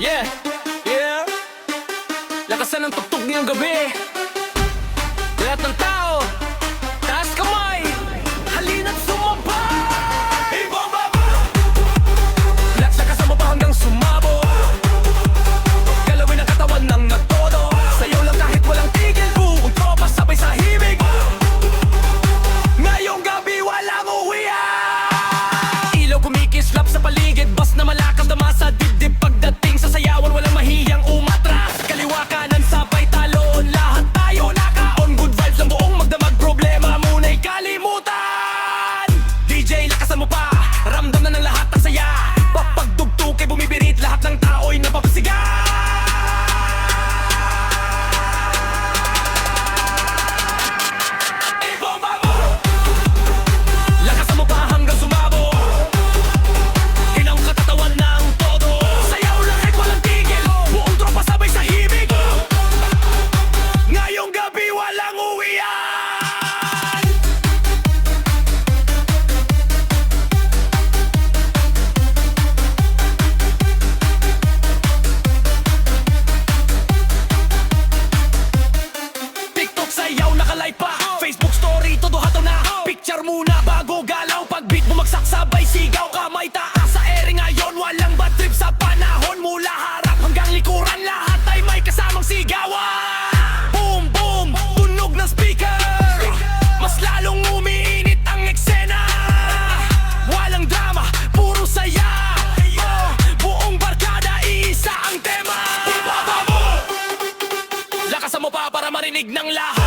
Yeah, yeah. Lakasan ng tugtog ngayong gabi. Lahat ng tao, taas kamay, halina't sumabay. Ibomba mo! Lakasan mo pa hanggang sumabog. Galawin ang katawan ng nagtodo. Sayaw lang kahit walang tigil. Buong tropa sabay sa himig. Ngayong gabi walang uwian. Ilaw kumikislap sa paligid. Bas na malakad dama sa dibdib. Pagdating sa sayawan walang mahiyang umatras. Kaliwa kanan sabay talon. Lahat tayo naka-on. Good vibes lang buong magdamag. Problema muna'y kalimutan. DJ lakasan mo pa. Ramdam na ng lahat ang saya. Papagdugtog kay bumibirit. Lahat ng tao'y napapasiga. Ibomba mo! Lakasan mo pa hanggang sumabog. Hinang katatawan ng todo. Sayaw lang kahit walang tigil. Buong tropa sabay sa himig. Ngayong gabi walang uwian. TikTok sayaw nakalay pa. Facebook story todo hataw na. Picture muna bago galaw. Pag beat bumagsak sabay sigaw. Kamay taas sa ere ngayon. Walang bad trip sa panahon. Mula harap hanggang likuran. Lahat ay may kasamang sigawan. Boom boom, tunog ng speaker. Mas lalong umiinit ang eksena. Walang drama, puro saya. Buong barkada, iisa ang tema. Ibaba mo! Lakasan mo pa para marinig ng lahat.